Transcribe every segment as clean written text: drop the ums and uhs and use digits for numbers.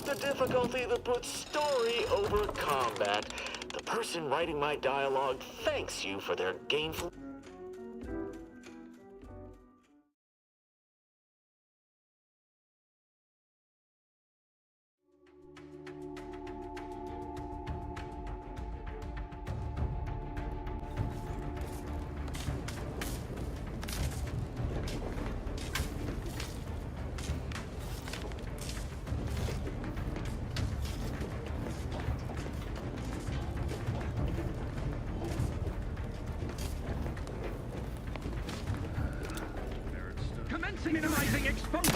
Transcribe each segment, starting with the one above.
The difficulty that puts story over combat. The person writing my dialogue thanks you for their gainful... Minimizing exposure!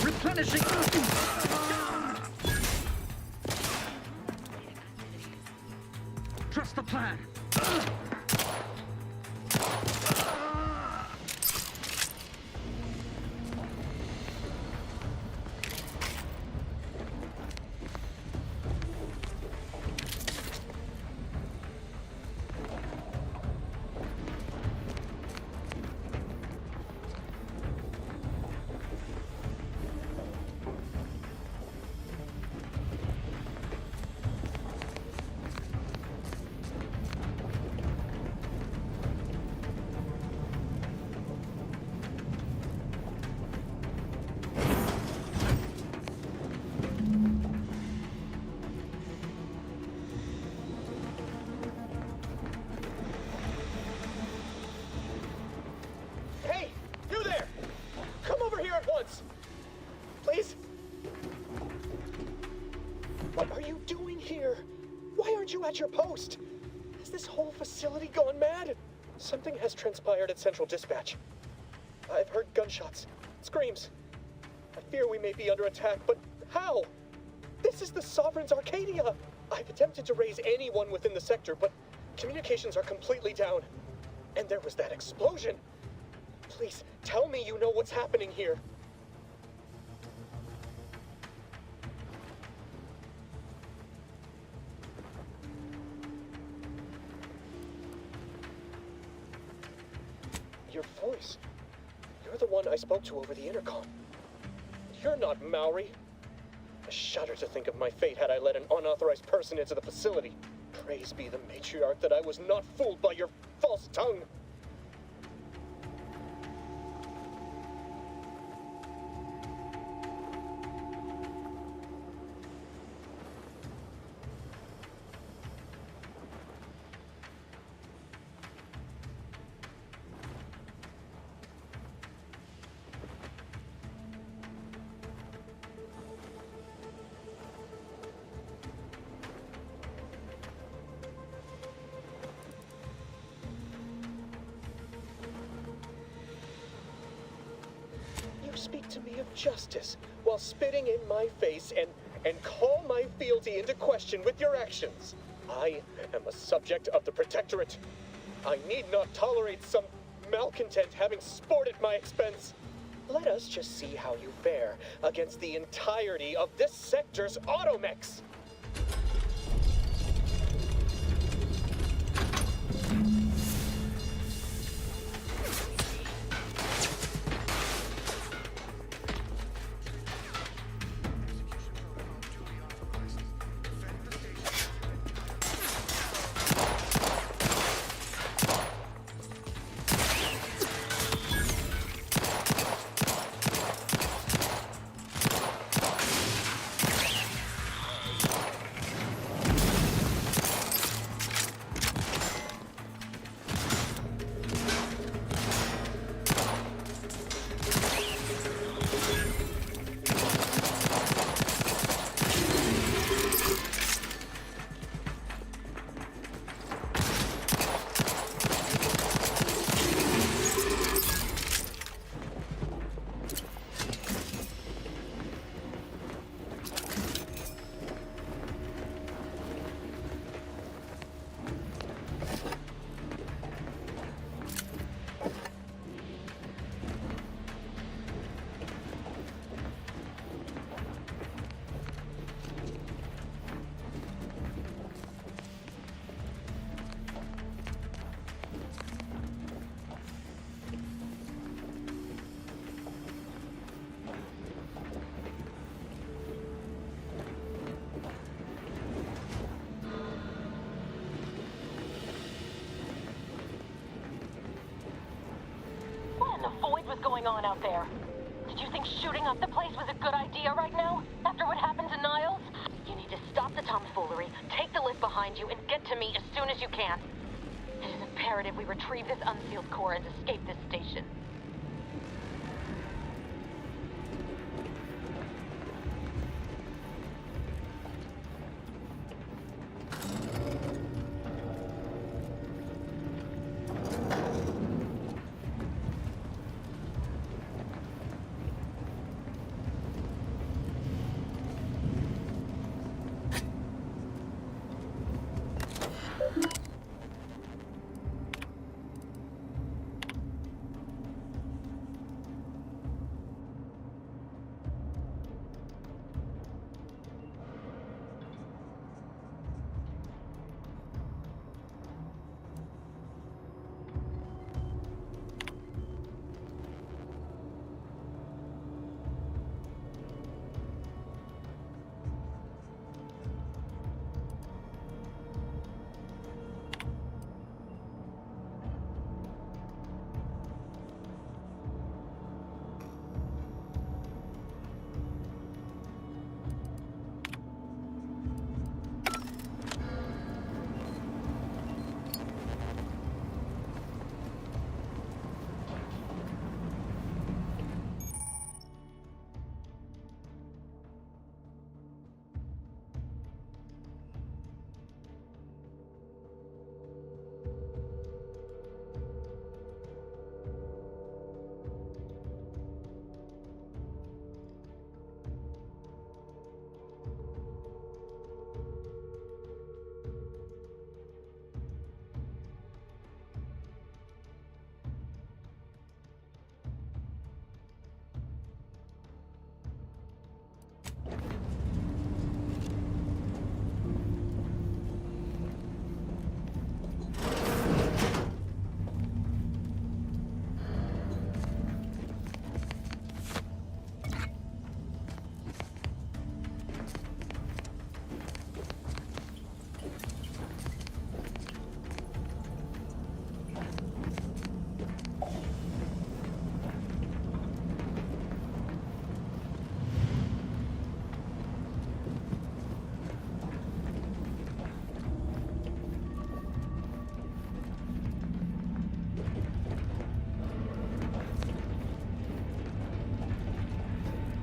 Replenishing! Trust the plan! What are you doing here? Why aren't you at your post? Has this whole facility gone mad? Something has transpired at Central Dispatch. I've heard gunshots, screams. I fear we may be under attack, but how? This is the Sovereign's Arcadia. I've attempted to raise anyone within the sector, but communications are completely down. And there was that explosion. Please, tell me you know what's happening here. Your voice. You're the one I spoke to over the intercom. You're not Maori. I shudder to think of my fate had I let an unauthorized person into the facility. Praise be the matriarch that I was not fooled by your false tongue. Speak to me of justice while spitting in my face and call my fealty into question with your actions. I am a subject of the Protectorate. I need not tolerate some malcontent having sport at my expense. Let us just see how you fare against the entirety of this sector's automechs. Was going on out there? Did you think shooting up the place was a good idea right now? After what happened to Niles? You need to stop the tomfoolery, take the lift behind you, and get to me as soon as you can. It is imperative we retrieve this unsealed core and escape this station.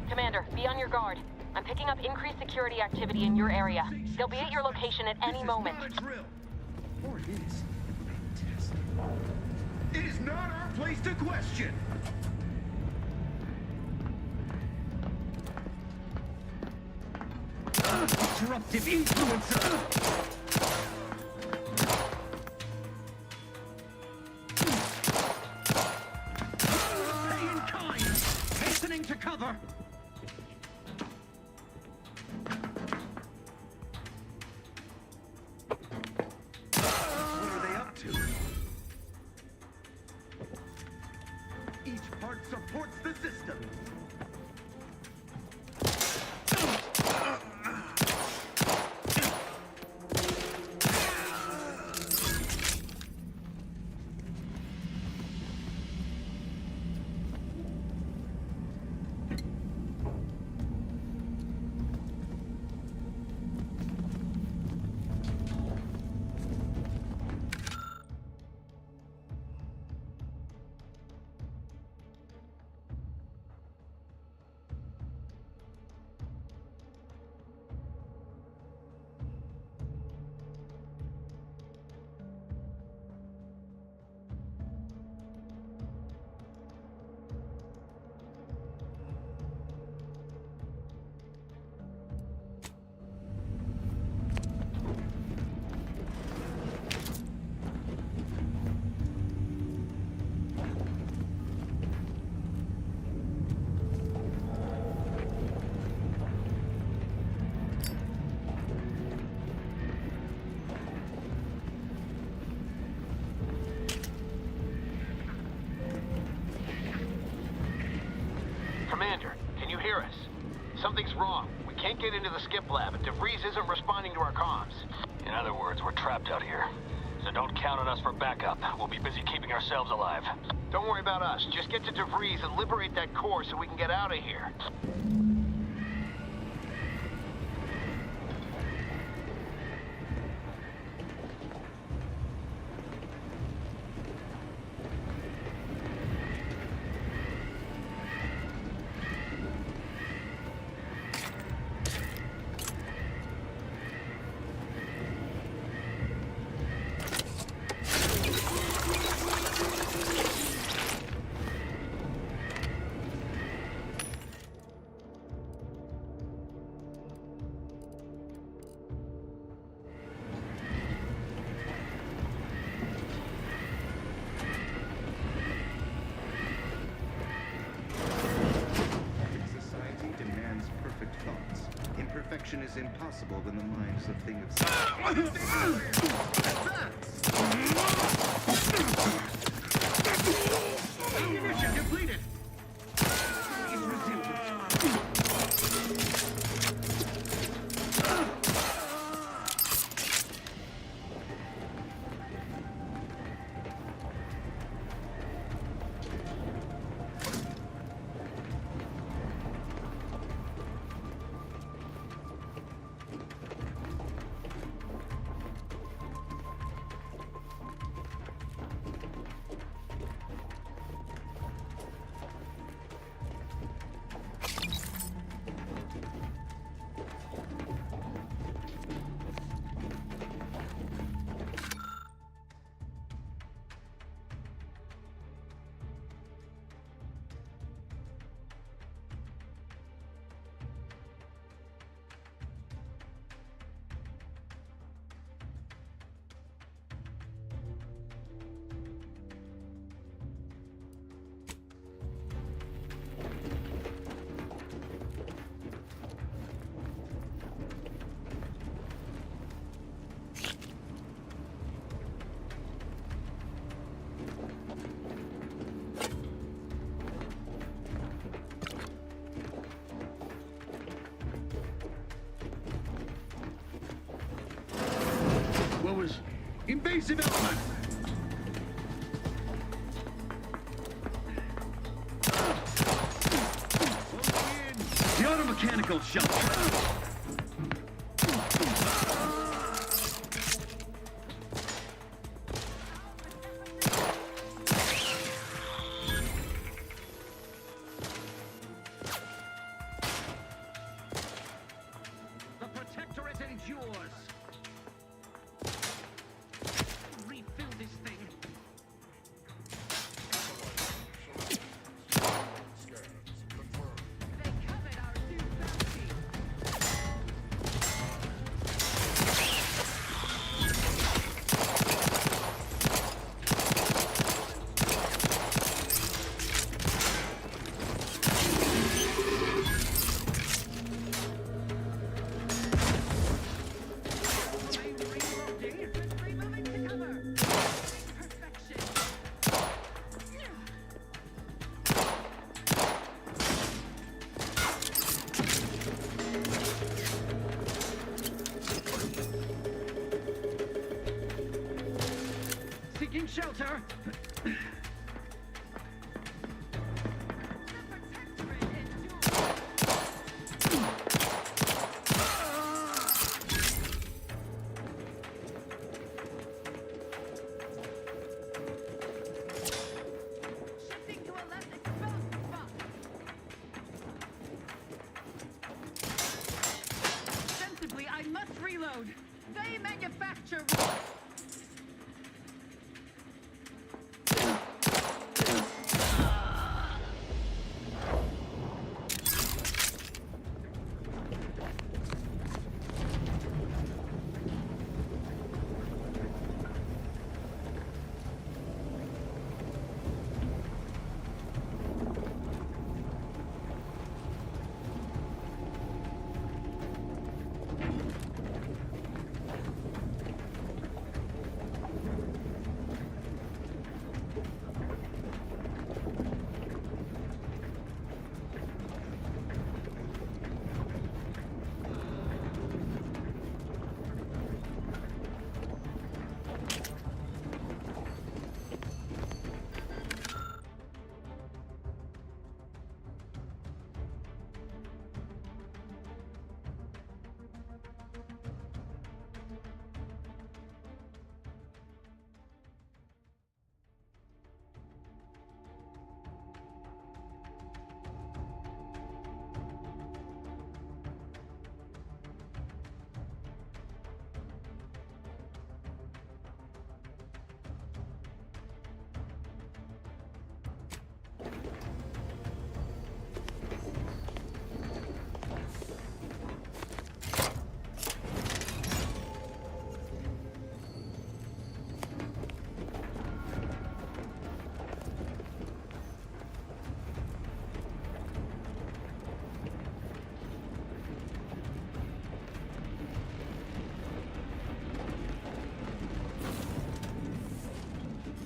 Commander, be on your guard. I'm picking up increased security activity in your area. They'll be at your location at any moment. This is not a drill. Or it is. Fantastic. It is not our place to question. Disruptive influencer. Pay in kind. running to cover! What are they up to? Each part supports the system. Commander, can you hear us? Something's wrong. We can't get into the skip lab, and DeVries isn't responding to our comms. In other words, we're trapped out here. So don't count on us for backup. We'll be busy keeping ourselves alive. Don't worry about us. Just get to DeVries and liberate that core so we can get out of here. Perfection is impossible when the mind is a thing of ammunition depleted. Please resume. What was invasive element? The automechanical shelter. The protectorate endures. Refill this thing. They covered our new bounty. Taking shelter. Shifting to a less exposed spot. Sensibly, I must reload. They manufacture.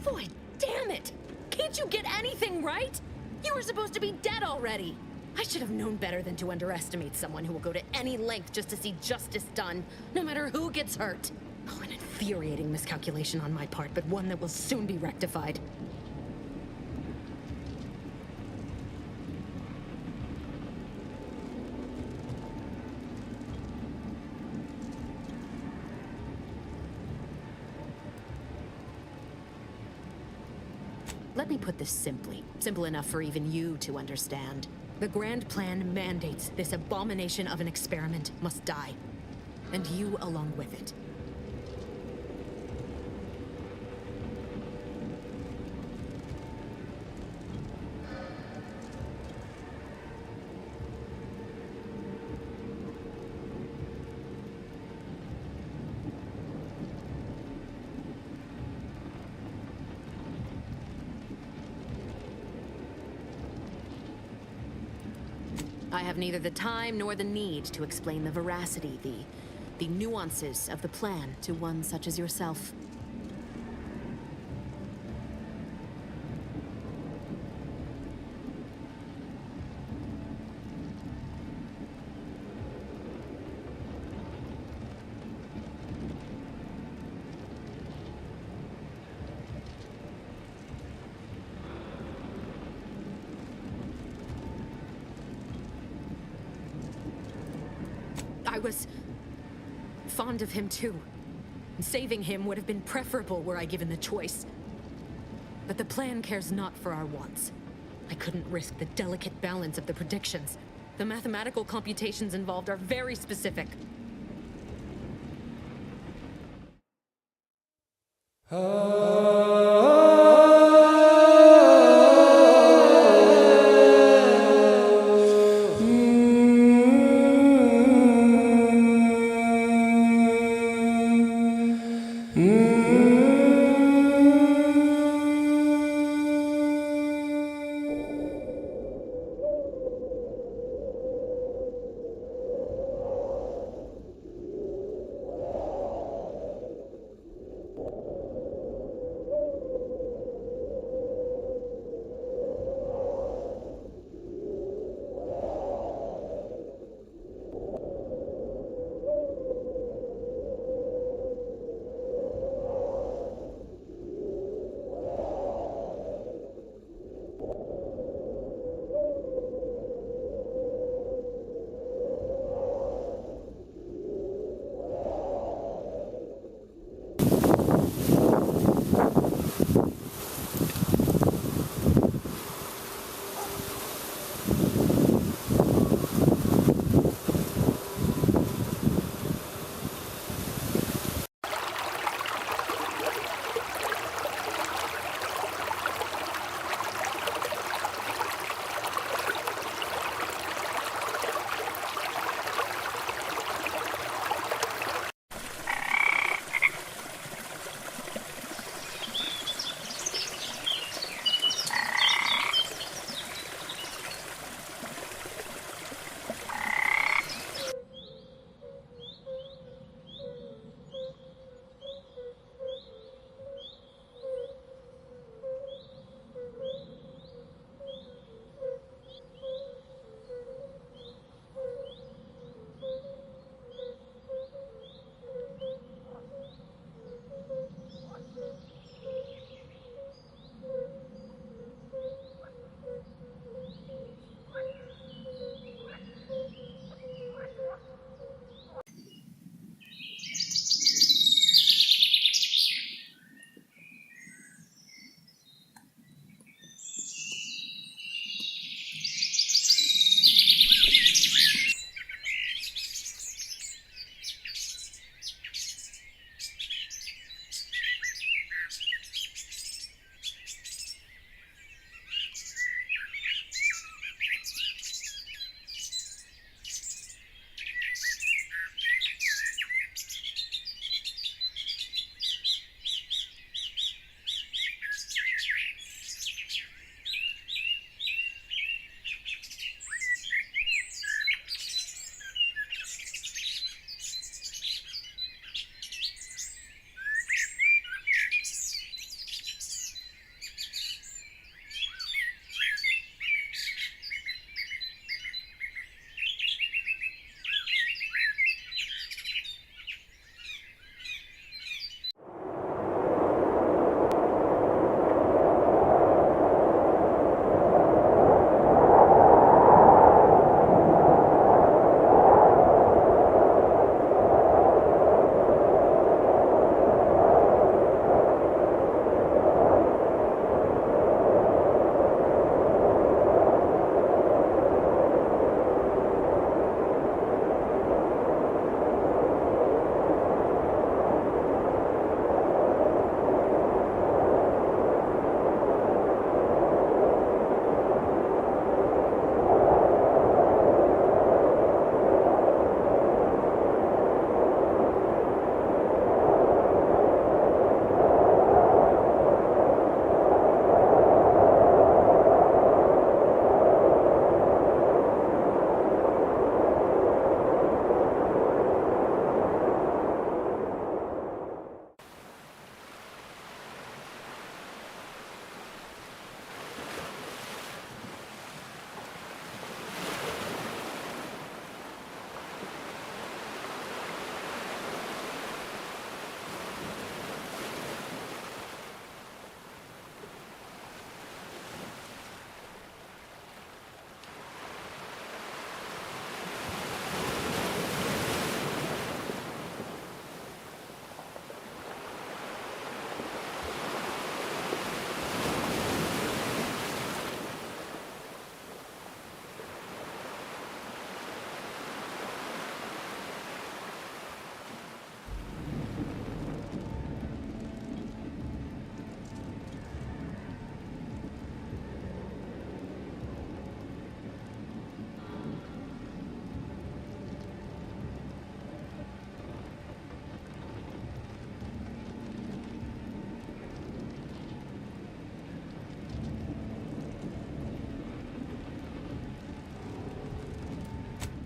Boy, damn it! Can't you get anything right? You were supposed to be dead already. I should have known better than to underestimate someone who will go to any length just to see justice done, no matter who gets hurt. Oh, an infuriating miscalculation on my part, but one that will soon be rectified. Let me put this simply. Simple enough for even you to understand. The grand plan mandates this abomination of an experiment must die. And you along with it. I have neither the time nor the need to explain the veracity, the nuances of the plan to one such as yourself. I was fond of him too. Saving him would have been preferable were I given the choice. But the plan cares not for our wants. I couldn't risk the delicate balance of the predictions. The mathematical computations involved are very specific.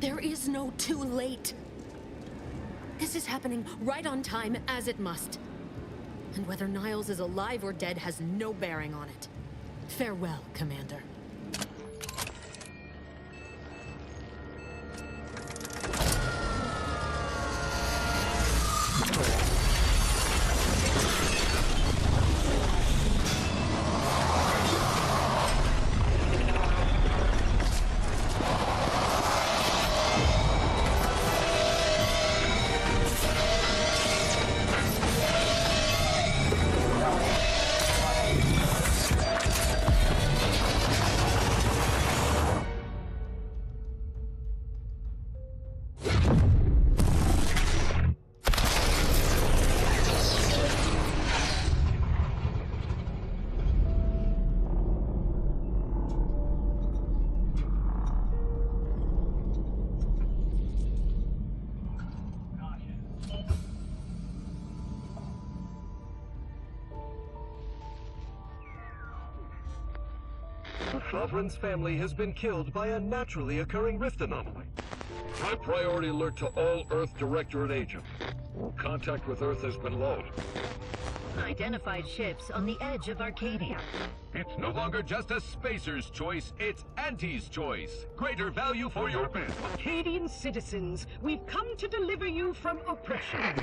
There is no too late. This is happening right on time, as it must. And whether Niles is alive or dead has no bearing on it. Farewell, Commander. The Sovereign's family has been killed by a naturally occurring rift anomaly. High priority alert to all Earth Directorate agents. Contact with Earth has been low. Identified ships on the edge of Arcadia. It's no longer just a spacer's choice, it's Auntie's choice. Greater value for your men. Arcadian citizens, we've come to deliver you from oppression.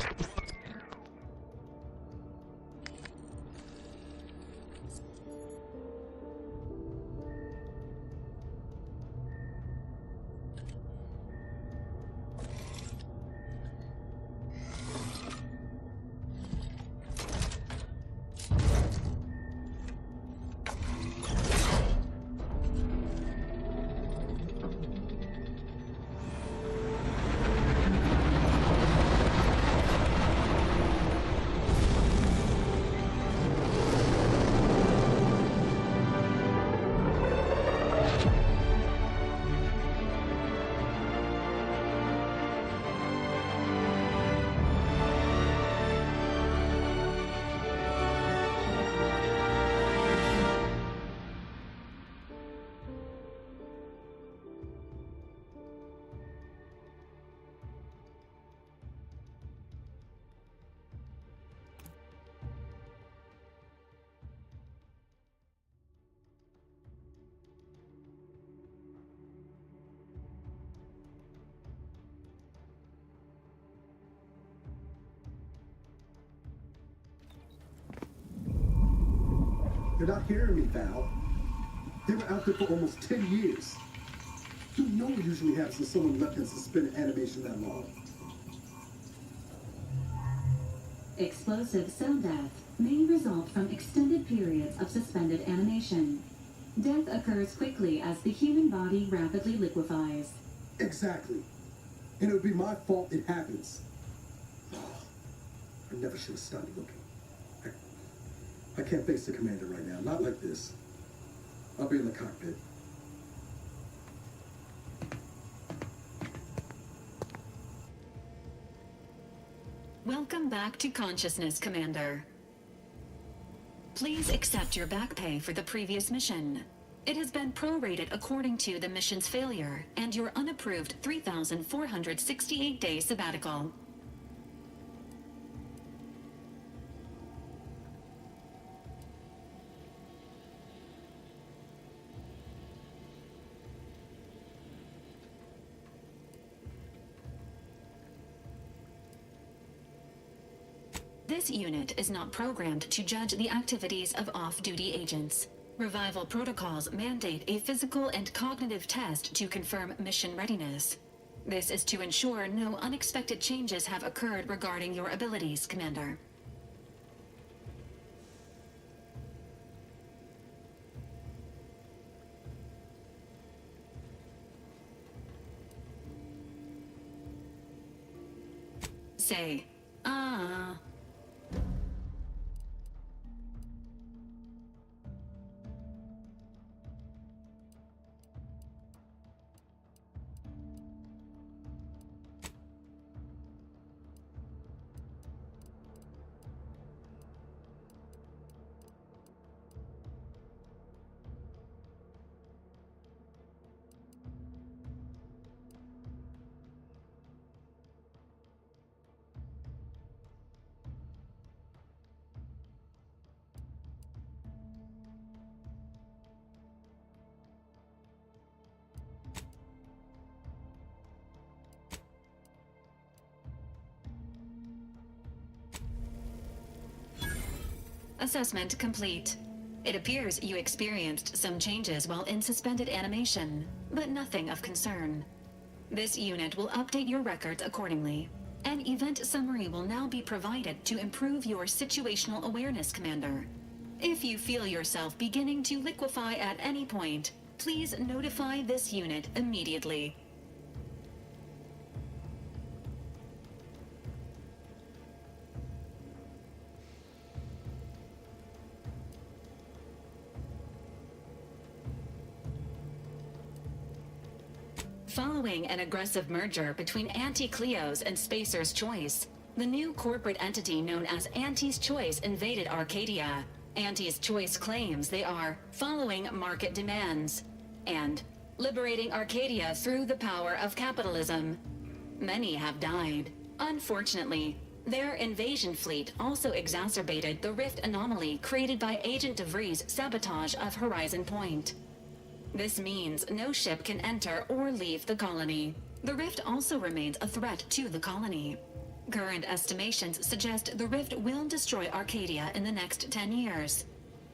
You're not hearing me, Val. They were out there for almost 10 years. You know it usually happens when someone left in suspended animation that long. Explosive cell death may result from extended periods of suspended animation. Death occurs quickly as the human body rapidly liquefies. Exactly. And it would be my fault it happens. I never should have started looking. I can't face the commander right now. Not like this. I'll be in the cockpit. Welcome back to consciousness, Commander. Please accept your back pay for the previous mission. It has been prorated according to the mission's failure and your unapproved 3,468-day sabbatical. This unit is not programmed to judge the activities of off-duty agents. Revival protocols mandate a physical and cognitive test to confirm mission readiness. This is to ensure no unexpected changes have occurred regarding your abilities, Commander. Say, Assessment complete. It appears you experienced some changes while in suspended animation, but nothing of concern. This unit will update your records accordingly. An event summary will now be provided to improve your situational awareness, Commander. If you feel yourself beginning to liquefy at any point, please notify this unit immediately. Following an aggressive merger between Anti-Cleo's and Spacer's Choice, the new corporate entity known as Anti's Choice invaded Arcadia. Anti's Choice claims they are following market demands and liberating Arcadia through the power of capitalism. Many have died. Unfortunately, their invasion fleet also exacerbated the rift anomaly created by Agent DeVries' sabotage of Horizon Point. This means no ship can enter or leave the colony. The rift also remains a threat to the colony. Current estimations suggest the rift will destroy Arcadia in the next 10 years.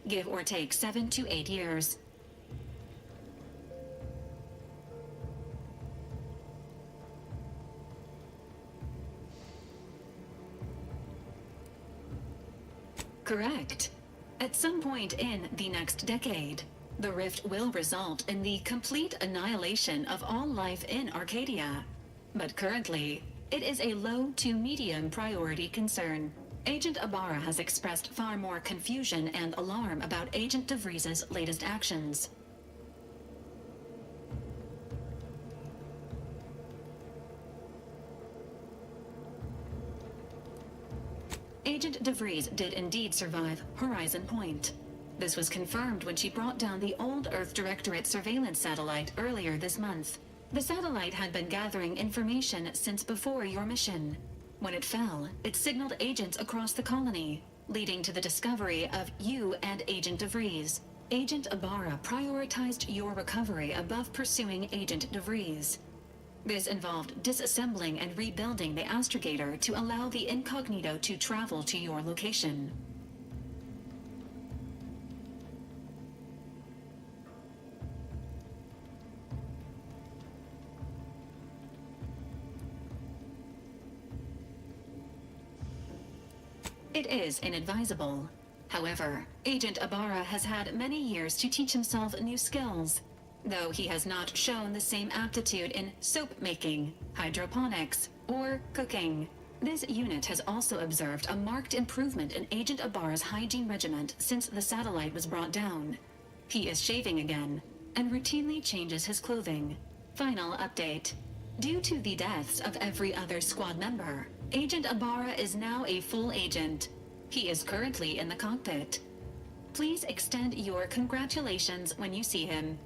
Give or take 7 to 8 years. Correct. At some point in the next decade, the rift will result in the complete annihilation of all life in Arcadia. But currently, it is a low to medium priority concern. Agent Ibarra has expressed far more confusion and alarm about Agent DeVries' latest actions. Agent DeVries did indeed survive Horizon Point. This was confirmed when she brought down the old Earth Directorate surveillance satellite earlier this month. The satellite had been gathering information since before your mission. When it fell, it signaled agents across the colony, leading to the discovery of you and Agent DeVries. Agent Ibarra prioritized your recovery above pursuing Agent DeVries. This involved disassembling and rebuilding the astrogator to allow the incognito to travel to your location. It is inadvisable. However, Agent Ibarra has had many years to teach himself new skills, though he has not shown the same aptitude in soap making, hydroponics, or cooking. This unit has also observed a marked improvement in Agent Ibarra's hygiene regiment since the satellite was brought down. He is shaving again, and routinely changes his clothing. Final update. Due to the deaths of every other squad member, Agent Ibarra is now a full agent. He is currently in the cockpit. Please extend your congratulations when you see him.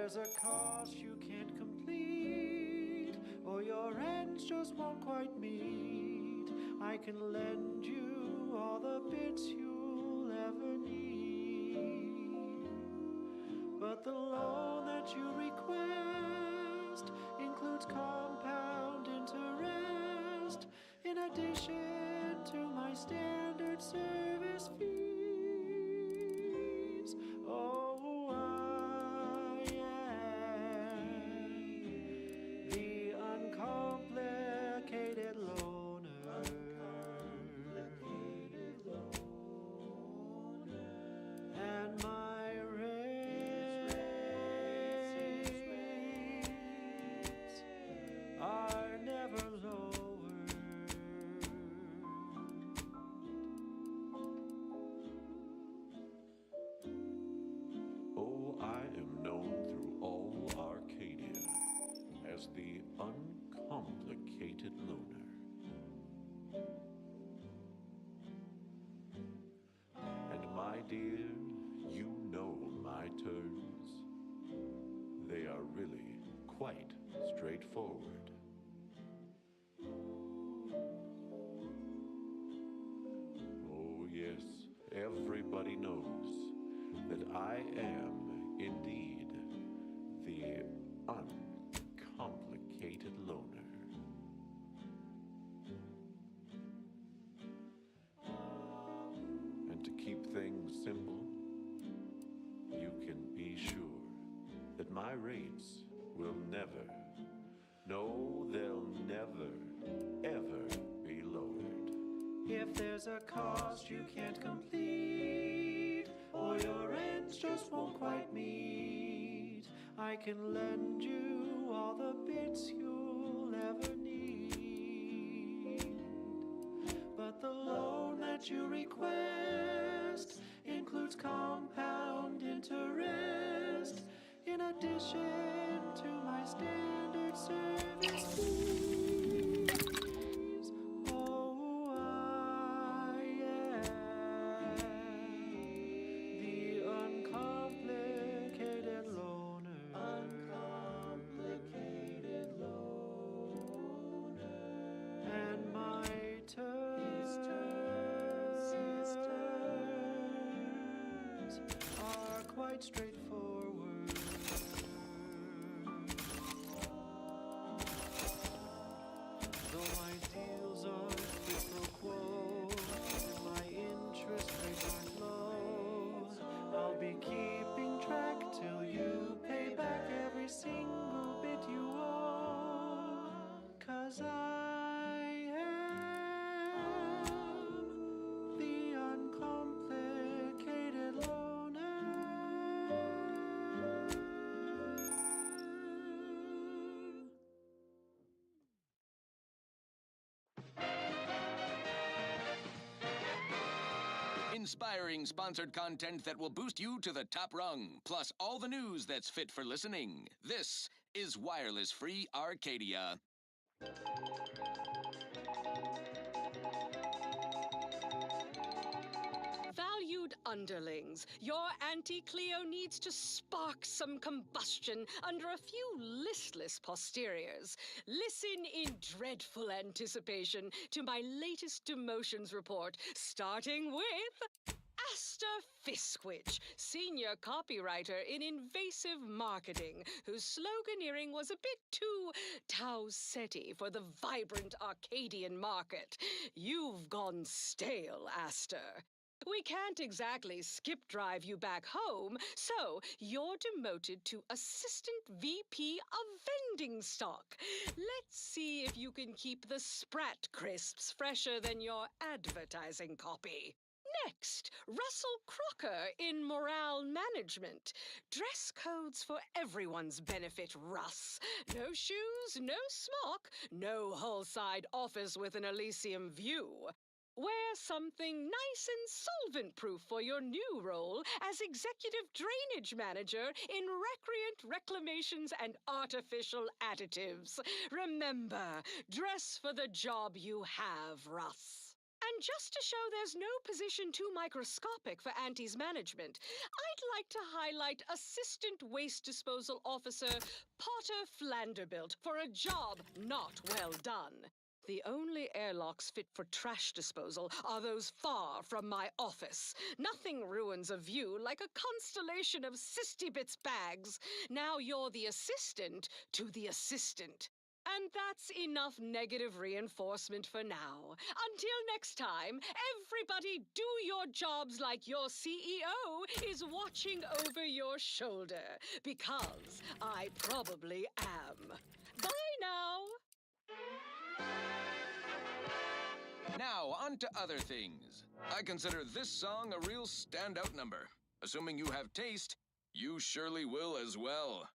there's a cost you can't complete, or your ends just won't quite meet, I can lend you all the bits you'll ever need. But the loan that you request includes compound interest, in addition to my standard service fees. Oh, I am the uncomplicated loner. And my rates are never lower. Oh, I am known through all Arcadia as the uncomplicated loner. And my dear, you know my terms. They are really quite straightforward. Oh yes, everybody knows that I am indeed the uncomplicated loner. And to keep things simple, you can be sure that my rates will never, no, they'll never, ever be lowered. If there's a cost you can't complete, or your ends just won't quite meet, I can lend you all the bits you'll ever need. But the loan that you request includes compound interest, in addition to my standard service fees. Oh, I am the uncomplicated loner. Uncomplicated loner. And my terms are quite straightforward. Though my deals are quid pro quo, and my interest rates aren't low, I'll be keeping track till you pay back every single bit you owe. 'Cause I am the uncomplicated loner. Inspiring sponsored content that will boost you to the top rung, plus all the news that's fit for listening. This is Wireless Free Arcadia. Valued underlings, your Auntie Cleo needs to spark some combustion under a few listless posteriors. Listen in dreadful anticipation to my latest demotions report, starting with Aster Fiskwich, senior copywriter in invasive marketing, whose sloganeering was a bit too Tau-Ceti for the vibrant Arcadian market. You've gone stale, Aster. We can't exactly skip drive you back home, so you're demoted to Assistant VP of Vending Stock. Let's see if you can keep the Sprat crisps fresher than your advertising copy. Next, Russell Crocker in Morale Management. Dress codes for everyone's benefit, Russ. No shoes, no smock, no whole-side office with an Elysium view. Wear something nice and solvent-proof for your new role as Executive Drainage Manager in Recreant Reclamations and Artificial Additives. Remember, dress for the job you have, Russ. And just to show there's no position too microscopic for Auntie's management, I'd like to highlight Assistant Waste Disposal Officer Potter Flanderbilt for a job not well done. The only airlocks fit for trash disposal are those far from my office. Nothing ruins a view like a constellation of Sistybits bags. Now you're the assistant to the assistant. And that's enough negative reinforcement for now. Until next time, everybody do your jobs like your CEO is watching over your shoulder. Because I probably am. Bye now! Now, on to other things. I consider this song a real standout number. Assuming you have taste, you surely will as well.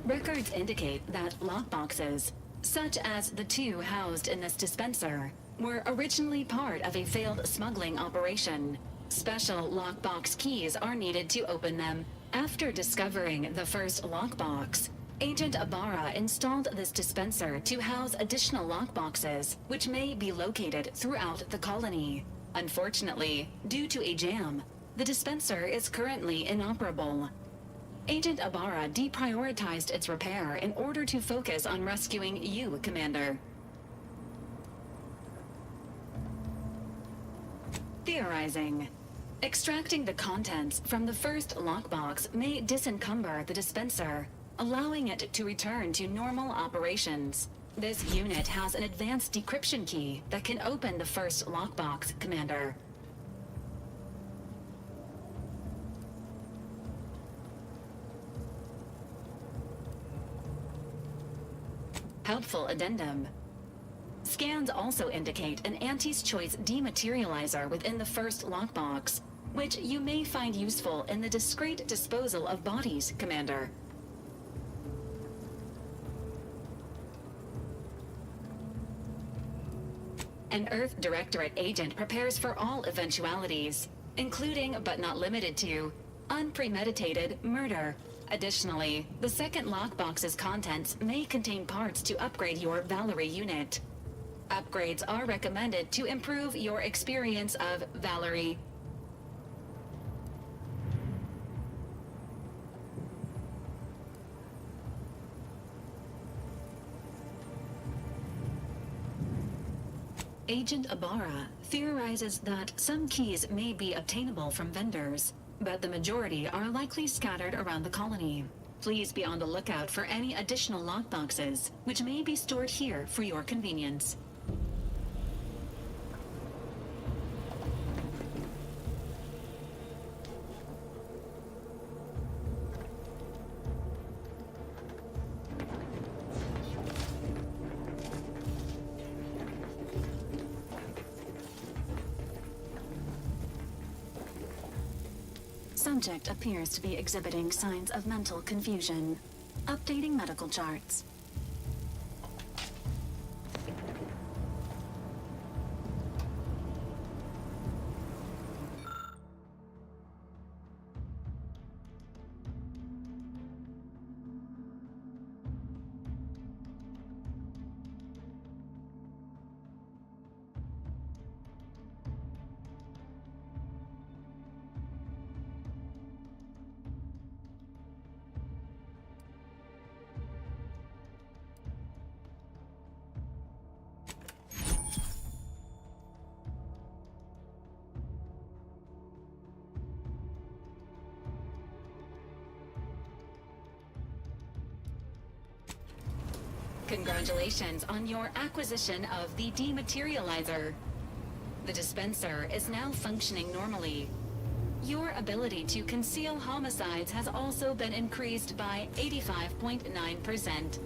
Records indicate that lockboxes, such as the two housed in this dispenser, were originally part of a failed smuggling operation. Special lockbox keys are needed to open them. After discovering the first lockbox, Agent Ibarra installed this dispenser to house additional lockboxes, which may be located throughout the colony. Unfortunately, due to a jam, the dispenser is currently inoperable. Agent Ibarra deprioritized its repair in order to focus on rescuing you, Commander. Theorizing. Extracting the contents from the first lockbox may disencumber the dispenser, allowing it to return to normal operations. This unit has an advanced decryption key that can open the first lockbox, Commander. Helpful addendum. Scans also indicate an Auntie's Choice dematerializer within the first lockbox, which you may find useful in the discreet disposal of bodies, Commander. An Earth Directorate agent prepares for all eventualities, including but not limited to unpremeditated murder. Additionally, the second lockbox's contents may contain parts to upgrade your Valerie unit. Upgrades are recommended to improve your experience of Valerie. Agent Ibarra theorizes that some keys may be obtainable from vendors, but the majority are likely scattered around the colony. Please be on the lookout for any additional lockboxes, which may be stored here for your convenience. Subject appears to be exhibiting signs of mental confusion. Updating medical charts. Congratulations on your acquisition of the dematerializer. The dispenser is now functioning normally. Your ability to conceal homicides has also been increased by 85.9%.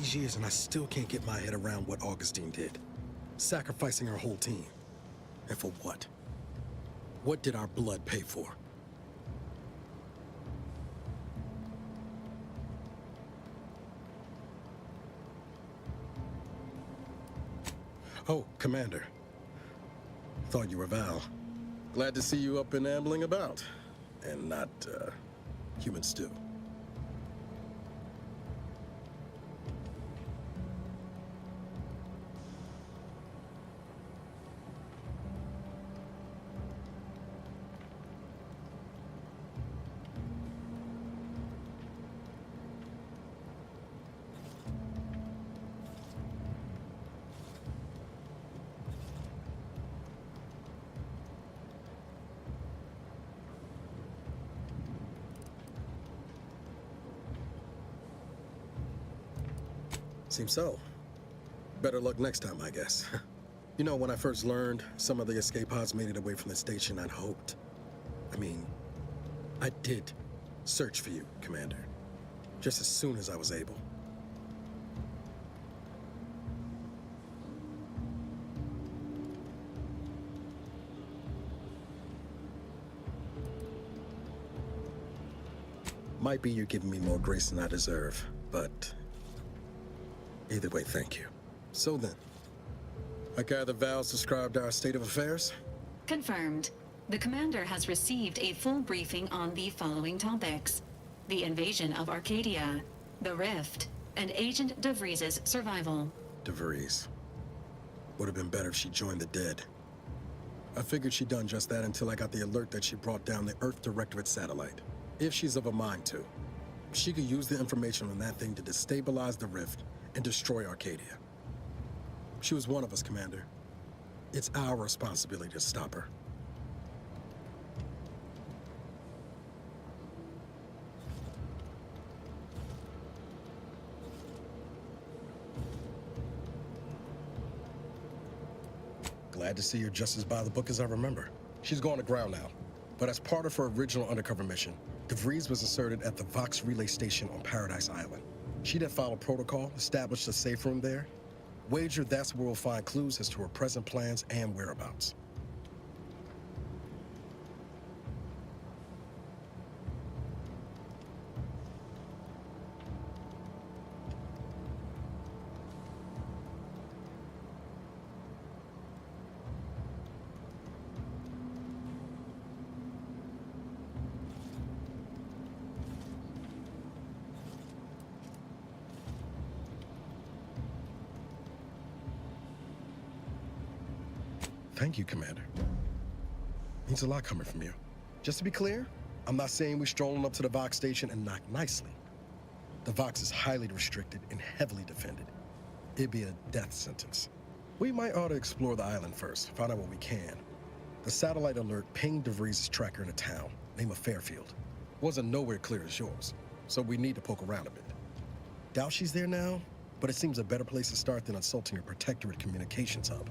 these years and I still can't get my head around what Augustine did. Sacrificing our whole team. And for what? What did our blood pay for? Oh, Commander. Thought you were Val. Glad to see you up and ambling about. And not, human stew. Seems so. Better luck next time, I guess. You know, when I first learned some of the escape pods made it away from the station, I'd hoped. I did search for you, Commander. Just as soon as I was able. Might be you're giving me more grace than I deserve, but either way, thank you. So then, I gather Val's described our state of affairs? Confirmed. The commander has received a full briefing on the following topics: the invasion of Arcadia, the Rift, and Agent DeVries' survival. DeVries. Would have been better if she joined the dead. I figured she'd done just that until I got the alert that she brought down the Earth Directorate satellite. If she's of a mind to, she could use the information on that thing to destabilize the Rift and destroy Arcadia. She was one of us, Commander. It's our responsibility to stop her. Glad to see you're just as by the book as I remember. She's going to ground now. But as part of her original undercover mission, DeVries was inserted at the Vox relay station on Paradise Island. She'd have followed protocol, established a safe room there. Wager that's where we'll find clues as to her present plans and whereabouts. Thank you, Commander. Means a lot coming from you. Just to be clear, I'm not saying we're strolling up to the Vox station and knock nicely. The Vox is highly restricted and heavily defended. It'd be a death sentence. We might ought to explore the island first, find out what we can. The satellite alert pinged DeVries' tracker in a town, name of Fairfield. Wasn't nowhere clear as yours, so we need to poke around a bit. Doubt she's there now, but it seems a better place to start than insulting her protectorate communications hub.